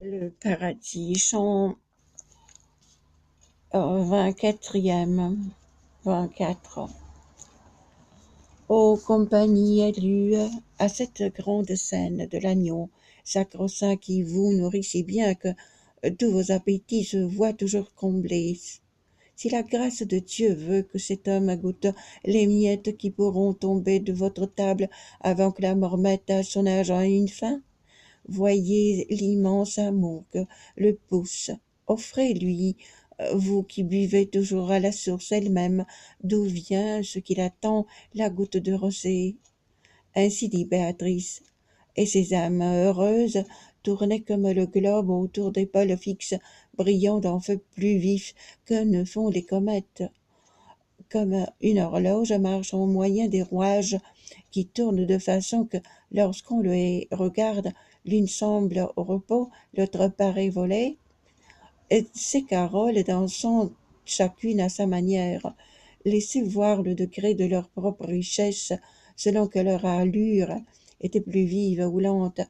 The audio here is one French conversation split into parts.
Le paradis, chant 24e, 24. Ô compagnie élue, à cette grande scène de l'agneau sacro-saint qui vous nourrit si bien que tous vos appétits se voient toujours comblés. Si la grâce de Dieu veut que cet homme goûte les miettes qui pourront tomber de votre table avant que la mort mette à son âge en une fin, voyez l'immense amour que le pousse. Offrez-lui, vous qui buvez toujours à la source elle-même, d'où vient ce qu'il attend, la goutte de rosée. Ainsi dit Béatrice, et ces âmes heureuses tournaient comme le globe autour des pôles fixes, brillant d'un feu plus vif que ne font les comètes. Comme une horloge marche au moyen des rouages qui tournent de façon que, lorsqu'on les regarde, l'une semble au repos, l'autre paraît voler, et ces caroles dansant chacune à sa manière, laissez voir le degré de leur propre richesse, selon que leur allure était plus vive ou lente.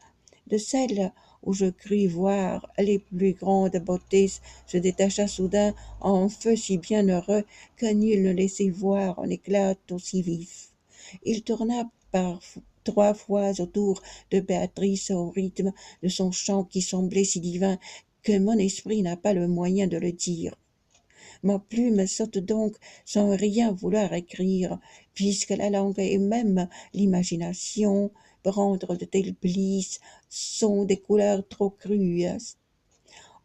De celle où je crus voir les plus grandes beautés se détacha soudain en feu si bienheureux que nul ne laissait voir un éclat aussi vif. Il tourna par 3 fois autour de Béatrice au rythme de son chant qui semblait si divin que mon esprit n'a pas le moyen de le dire. Ma plume saute donc sans rien vouloir écrire, puisque la langue et même l'imagination, prendre de tels plis, sont des couleurs trop crues.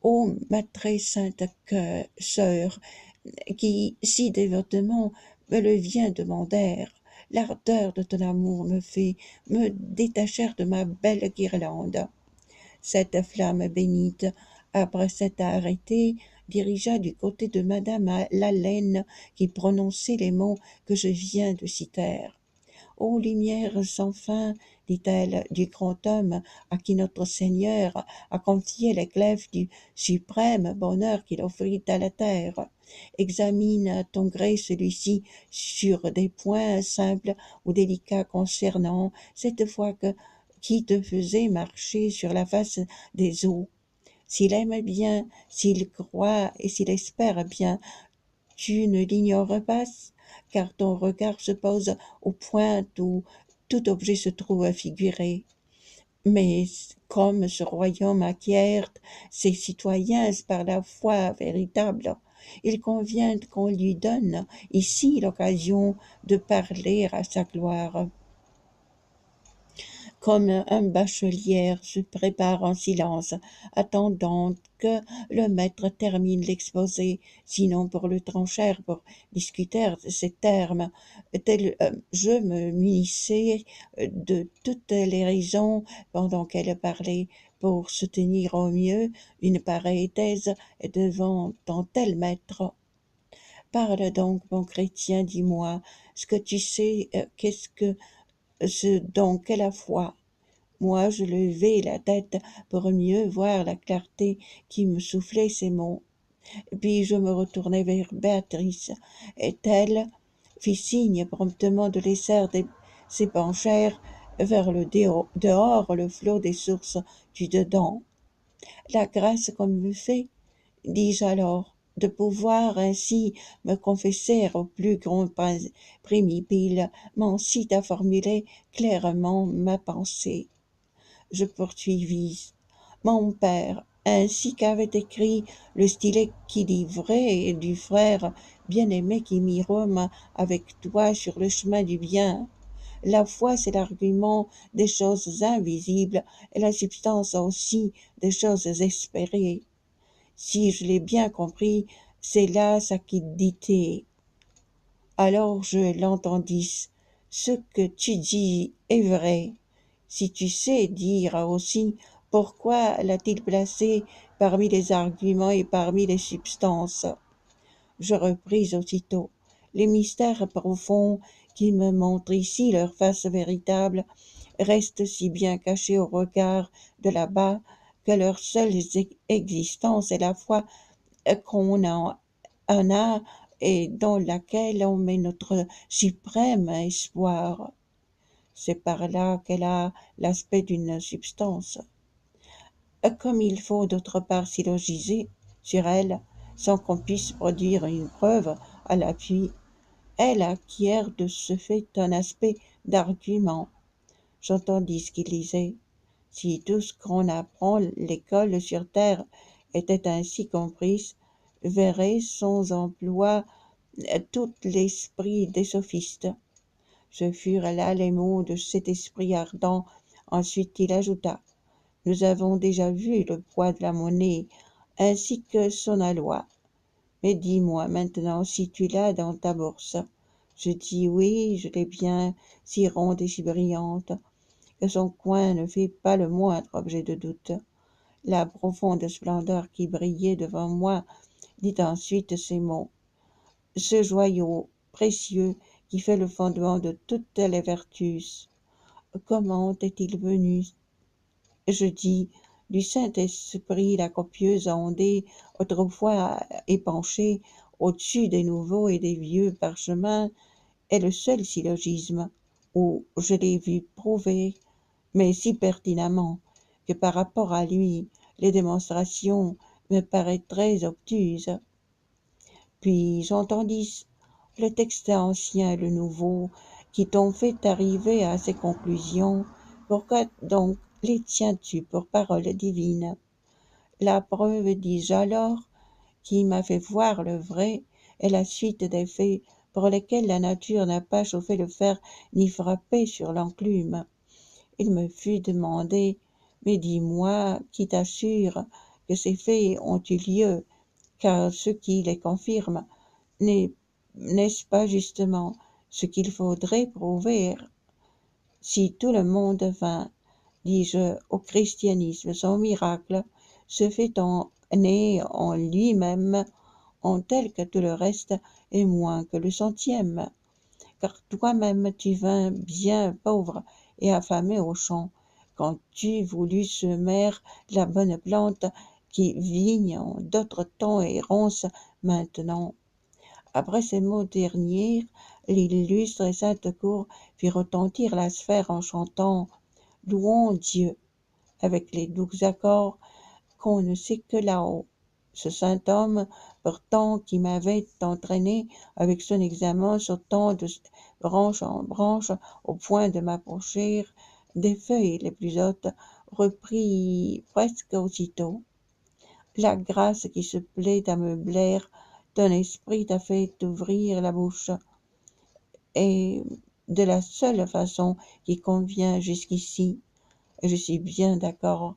Ô ma très sainte sœur, qui si dévotement me le vient demander, l'ardeur de ton amour me fait me détacher de ma belle guirlande. Cette flamme bénite, après s'être arrêtée, dirigea du côté de madame Lalaine qui prononçait les mots que je viens de citer. Ô lumière sans fin, dit-elle, du grand homme à qui notre Seigneur a confié les clefs du suprême bonheur qu'il offrit à la terre. Examine à ton gré celui-ci sur des points simples ou délicats concernant cette foi qui te faisait marcher sur la face des eaux. S'il aime bien, s'il croit et s'il espère bien, tu ne l'ignores pas, car ton regard se pose au point où tout objet se trouve figuré. Mais comme ce royaume acquiert ses citoyens par la foi véritable, il convient qu'on lui donne ici l'occasion de parler à sa gloire. Comme un bachelier se prépare en silence, attendant que le maître termine l'exposé, sinon pour le trancher, pour discuter de ces termes, tel je me munissais de toutes les raisons pendant qu'elle parlait pour soutenir au mieux une pareille thèse devant un tel maître. Parle donc, mon chrétien, dis-moi, ce que tu sais, qu'est-ce que ce donc est la foi? Moi, je levai la tête pour mieux voir la clarté qui me soufflait ces mots. Puis je me retournai vers Béatrice, et elle fit signe promptement de laisser s'épancher vers le dehors le flot des sources du dedans. La grâce qu'on me fait, dis-je alors, de pouvoir ainsi me confesser au plus grand primipile, m'incite à formuler clairement ma pensée. Je poursuivis. Mon père, ainsi qu'avait écrit le stylet qui livrait du frère bien-aimé qui mit Rome avec toi sur le chemin du bien. La foi, c'est l'argument des choses invisibles et la substance aussi des choses espérées. Si je l'ai bien compris, c'est là sa quiddité. Alors je l'entendis. Ce que tu dis est vrai. Si tu sais dire aussi pourquoi l'a-t-il placé parmi les arguments et parmi les substances. Je repris aussitôt. Les mystères profonds qui me montrent ici leur face véritable restent si bien cachés au regard de là-bas que leur seule existence est la foi qu'on en a et dans laquelle on met notre suprême espoir. C'est par là qu'elle a l'aspect d'une substance. comme il faut d'autre part syllogiser sur elle, sans qu'on puisse produire une preuve à l'appui, elle acquiert de ce fait un aspect d'argument. J'entendis ce qu'il disait. Si tout ce qu'on apprend l'école sur terre était ainsi comprise, verrait son emploi tout l'esprit des sophistes. Ce furent là les mots de cet esprit ardent. Ensuite il ajouta: nous avons déjà vu le poids de la monnaie, ainsi que son aloi. Mais dis-moi maintenant si tu l'as dans ta bourse. Je dis oui, je l'ai bien, si ronde et si brillante, que son coin ne fait pas le moindre objet de doute. La profonde splendeur qui brillait devant moi dit ensuite ces mots: ce joyau précieux qui fait le fondement de toutes les vertus, comment est-il venu? Je dis: du Saint-Esprit la copieuse ondée, autrefois épanchée au-dessus des nouveaux et des vieux parchemins, est le seul syllogisme où je l'ai vu prouver, mais si pertinemment que par rapport à lui, les démonstrations me paraîtraient obtuses. Puis j'entendis le texte ancien et le nouveau qui t'ont fait arriver à ces conclusions. Pourquoi donc les tiens-tu pour paroles divines? La preuve, dis-je alors, qui m'a fait voir le vrai, est la suite des faits pour lesquels la nature n'a pas chauffé le fer ni frappé sur l'enclume. Il me fut demandé: mais dis-moi, qui t'assure que ces faits ont eu lieu, car ce qui les confirme n'est-ce pas justement ce qu'il faudrait prouver? Si tout le monde vint, dis-je, au christianisme sans miracle, se fait en né en lui-même, en tel que tout le reste est moins que le centième. Car toi-même tu vins bien pauvre et affamé au champ, quand tu voulus semer la bonne plante qui vigne en d'autres temps et ronce maintenant. Après ces mots derniers, l'illustre et sainte cour fit retentir la sphère en chantant: louons Dieu, avec les doux accords qu'on ne sait que là-haut. Ce saint homme, pourtant, qui m'avait entraîné avec son examen sautant de branche en branche au point de m'approcher des feuilles les plus hautes, reprit presque aussitôt: la grâce qui se plaît à meubler ton esprit t'a fait ouvrir la bouche, et de la seule façon qui convient jusqu'ici. Je suis bien d'accord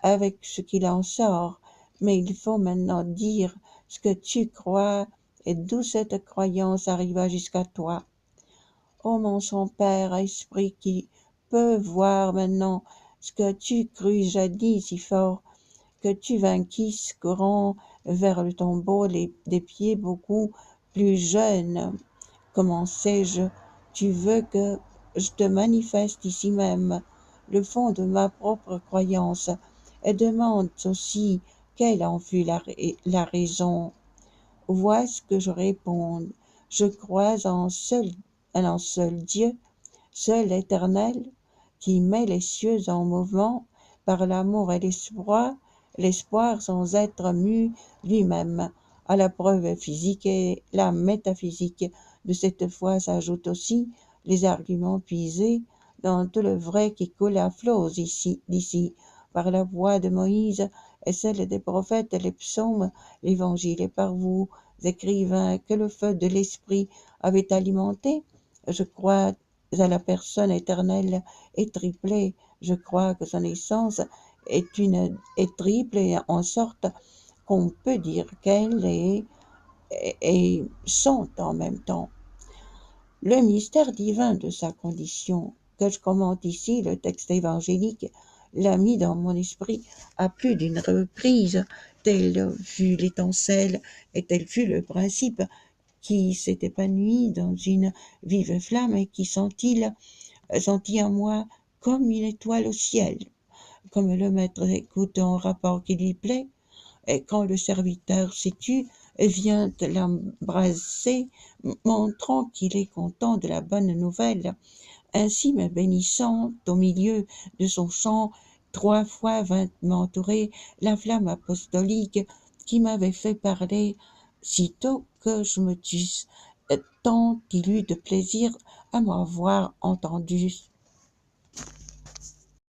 avec ce qu'il en sort, mais il faut maintenant dire ce que tu crois et d'où cette croyance arriva jusqu'à toi. Ô mon cher Père, esprit qui peut voir maintenant ce que tu crus jadis si fort, que tu vainquisses courant vers le tombeau des pieds beaucoup plus jeunes. Comment sais-je? Tu veux que je te manifeste ici même le fond de ma propre croyance, et demande aussi quelle en fut la raison. Vois ce que je réponds. Je crois en un seul Dieu, seul éternel, qui met les cieux en mouvement par l'amour et l'espoir sans être mu lui-même. À la preuve physique et la métaphysique de cette foi s'ajoutent aussi les arguments puisés dans tout le vrai qui coule à flots d'ici, par la voix de Moïse et celle des prophètes, les psaumes, l'évangile, et par vous, écrivains, que le feu de l'esprit avait alimenté. Je crois à la personne éternelle et triplée. Je crois que son essence est triple et en sorte qu'on peut dire qu'elle et sont en même temps. Le mystère divin de sa condition, que je commente ici, le texte évangélique, l'a mis dans mon esprit à plus d'une reprise, telle fut l'étincelle et tel fut le principe qui s'est épanoui dans une vive flamme et qui sentit en moi comme une étoile au ciel, comme le maître écoute un rapport qui lui plaît, et quand le serviteur s'est tu, vient l'embrasser, montrant qu'il est content de la bonne nouvelle, ainsi me bénissant au milieu de son chant, 3 fois vint m'entourer la flamme apostolique qui m'avait fait parler sitôt que je me tusse, tant il eut de plaisir à m'avoir entendu.